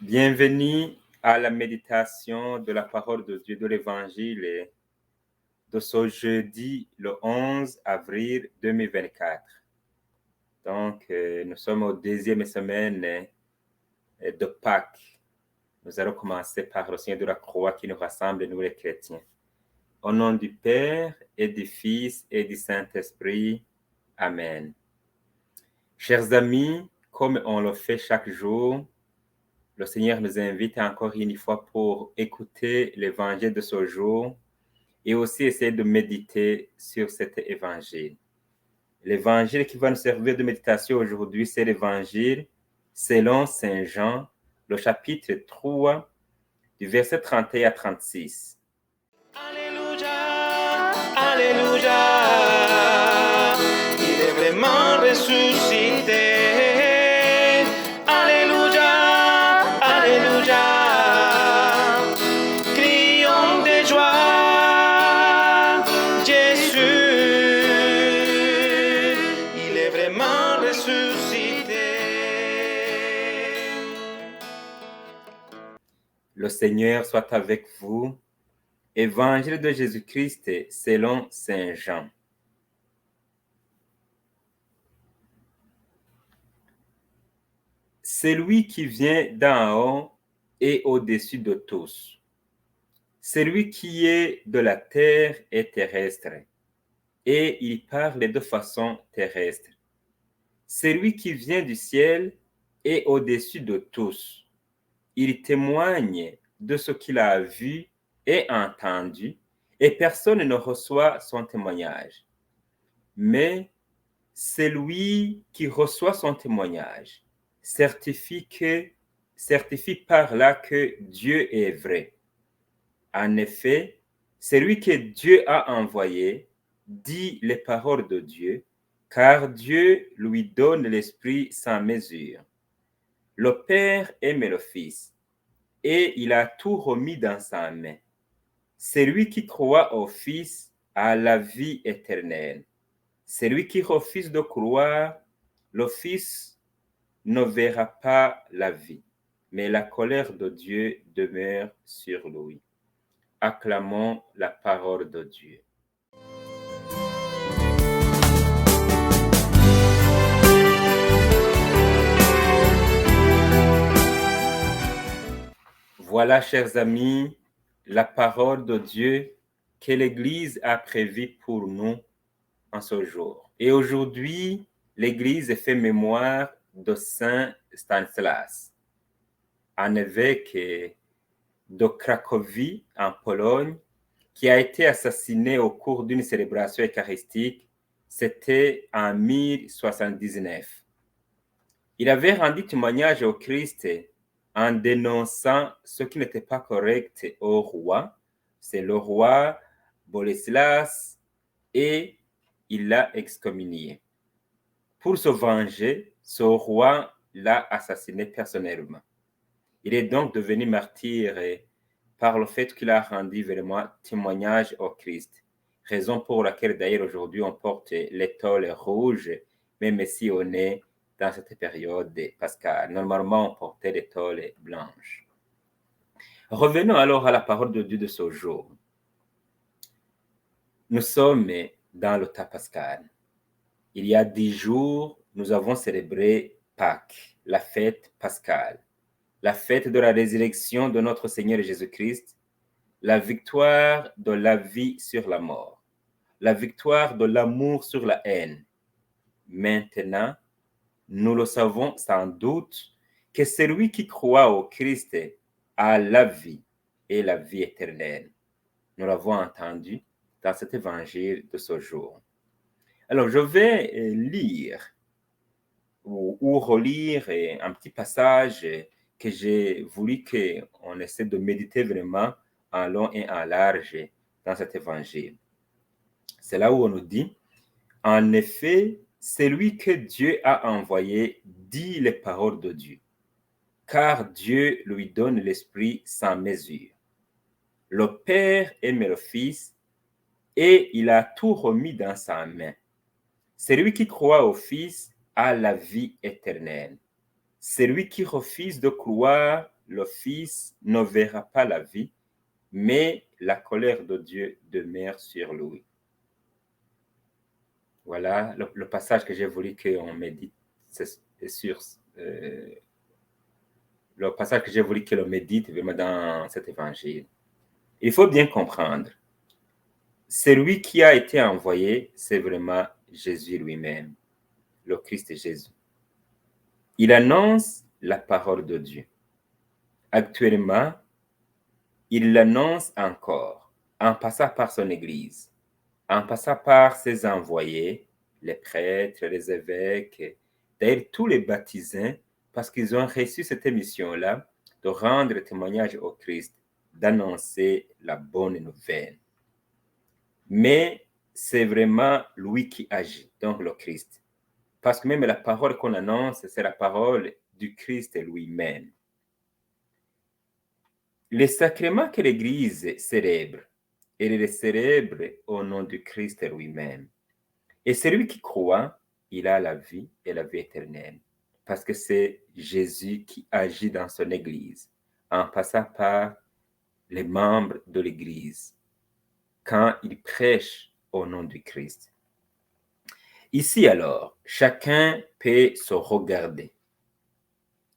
Bienvenue à la méditation de la parole de Dieu de l'Évangile de ce jeudi, le 11 avril 2024. Donc, nous sommes au deuxième semaine de Pâques. Nous allons commencer par le signe de la croix qui nous rassemble, nous les chrétiens. Au nom du Père et du Fils et du Saint-Esprit. Amen. Chers amis, comme on le fait chaque jour, le Seigneur nous invite encore une fois pour écouter l'évangile de ce jour et aussi essayer de méditer sur cet évangile. L'évangile qui va nous servir de méditation aujourd'hui, c'est l'évangile selon Saint Jean, le chapitre 3, du verset 31 à 36. Alléluia, Alléluia, il est vraiment ressuscité. Alléluia, Alléluia, crions de joie. Jésus, il est vraiment ressuscité. Le Seigneur soit avec vous. Évangile de Jésus-Christ selon Saint Jean. Celui qui vient d'en haut est au-dessus de tous. Celui qui est de la terre est terrestre, et il parle de façon terrestre. Celui qui vient du ciel est au-dessus de tous. Il témoigne de ce qu'il a vu et entendu, et personne ne reçoit son témoignage. Mais celui qui reçoit son témoignage certifie par là que Dieu est vrai. En effet, celui que Dieu a envoyé dit les paroles de Dieu, car Dieu lui donne l'Esprit sans mesure. Le Père aime le Fils, et il a tout remis dans sa main. Celui qui croit au Fils a la vie éternelle. Celui qui refuse de croire, le Fils ne verra pas la vie, mais la colère de Dieu demeure sur lui. Acclamons la parole de Dieu. Voilà, chers amis, la parole de Dieu que l'Église a prévue pour nous en ce jour. Et aujourd'hui, l'Église fait mémoire de Saint Stanislas, un évêque de Cracovie, en Pologne, qui a été assassiné au cours d'une célébration eucharistique. C'était en 1079. Il avait rendu témoignage au Christ en dénonçant ce qui n'était pas correct au roi. C'est le roi Boleslas, et il l'a excommunié. Pour se venger, ce roi l'a assassiné personnellement. Il est donc devenu martyr par le fait qu'il a rendu vraiment témoignage au Christ. Raison pour laquelle d'ailleurs aujourd'hui on porte l'étole rouge, même si on est dans cette période pascale. Normalement on portait l'étole blanche. Revenons alors à la parole de Dieu de ce jour. Nous sommes dans le temps pascal. Il y a 10 jours, nous avons célébré Pâques, la fête pascale, la fête de la résurrection de notre Seigneur Jésus-Christ, la victoire de la vie sur la mort, la victoire de l'amour sur la haine. Maintenant, nous le savons sans doute que celui qui croit au Christ a la vie et la vie éternelle. Nous l'avons entendu dans cet évangile de ce jour. Alors, je vais lire ou relire un petit passage que j'ai voulu qu'on essaie de méditer vraiment en long et en large dans cet évangile. C'est là où on nous dit, en effet, celui que Dieu a envoyé dit les paroles de Dieu, car Dieu lui donne l'Esprit sans mesure. Le Père aime le Fils, et il a tout remis dans sa main. Celui qui croit au Fils a la vie éternelle. Celui qui refuse de croire le Fils ne verra pas la vie, mais la colère de Dieu demeure sur lui. Voilà le passage que j'ai voulu qu'on médite sur le passage que j'ai voulu que l'on médite vraiment dans cet évangile. Il faut bien comprendre, celui qui a été envoyé, c'est vraiment Jésus lui-même, le Christ Jésus. Il annonce la parole de Dieu. Actuellement, il l'annonce encore en passant par son Église, en passant par ses envoyés, les prêtres, les évêques, d'ailleurs tous les baptisés, parce qu'ils ont reçu cette mission-là de rendre témoignage au Christ, d'annoncer la bonne nouvelle. Mais c'est vraiment lui qui agit, donc le Christ. Parce que même la parole qu'on annonce, c'est la parole du Christ lui-même. Les sacrements que l'Église célèbre, elle les célèbre au nom du Christ lui-même. Et celui qui croit, il a la vie et la vie éternelle. Parce que c'est Jésus qui agit dans son Église, en passant par les membres de l'Église, quand il prêche au nom du Christ. Ici alors, chacun peut se regarder.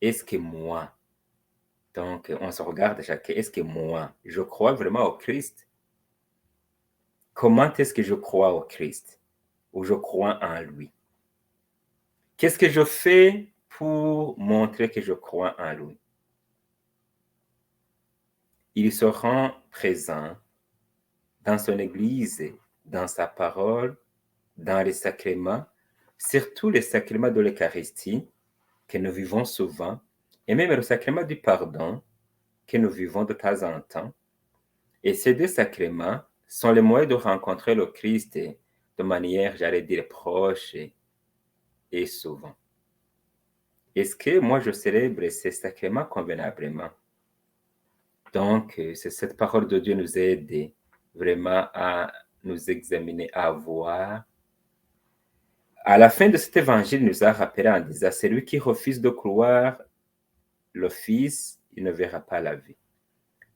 Est-ce que moi, donc on se regarde chacun, est-ce que moi, je crois vraiment au Christ? Comment est-ce que je crois au Christ? Ou je crois en lui? Qu'est-ce que je fais pour montrer que je crois en lui? Il se rend présent dans son Église, dans sa parole, dans les sacrements, surtout les sacrements de l'Eucharistie que nous vivons souvent, et même le sacrement du pardon que nous vivons de temps en temps. Et ces deux sacrements sont les moyens de rencontrer le Christ de manière, j'allais dire, proche et souvent. Est-ce que moi je célèbre ces sacrements convenablement? Donc, c'est cette parole de Dieu nous aide vraiment à nous examiner, à voir. À la fin de cet évangile, il nous a rappelé en disant, celui qui refuse de croire le Fils, il ne verra pas la vie.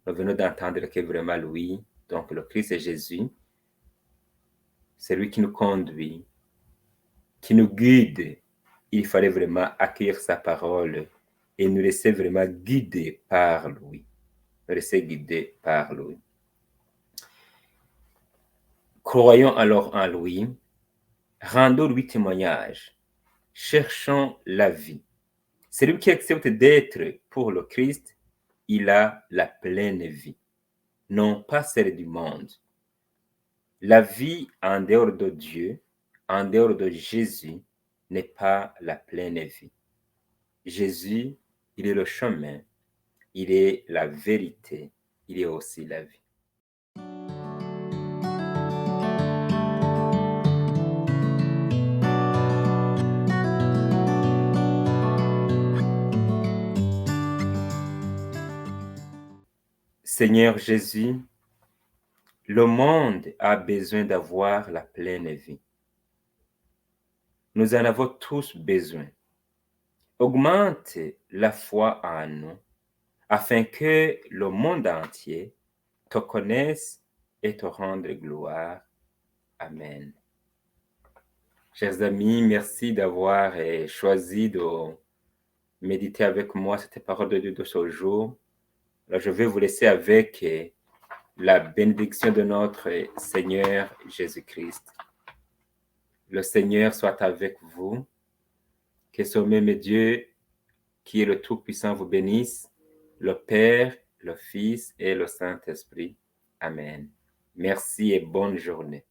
Nous venons d'entendre que vraiment lui, donc le Christ et Jésus, c'est lui qui nous conduit, qui nous guide. Il fallait vraiment accueillir sa parole et nous laisser vraiment guider par lui. Nous laisser guider par lui. Croyons alors en lui, rendons-lui témoignage, cherchons la vie. Celui qui accepte d'être pour le Christ, il a la pleine vie, non pas celle du monde. La vie en dehors de Dieu, en dehors de Jésus, n'est pas la pleine vie. Jésus, il est le chemin, il est la vérité, il est aussi la vie. Seigneur Jésus, le monde a besoin d'avoir la pleine vie. Nous en avons tous besoin. Augmente la foi en nous, afin que le monde entier te connaisse et te rende gloire. Amen. Chers amis, merci d'avoir choisi de méditer avec moi cette parole de Dieu de ce jour. Alors, je vais vous laisser avec la bénédiction de notre Seigneur Jésus-Christ. Le Seigneur soit avec vous. Que ce même Dieu, qui est le Tout-Puissant, vous bénisse, le Père, le Fils et le Saint-Esprit. Amen. Merci et bonne journée.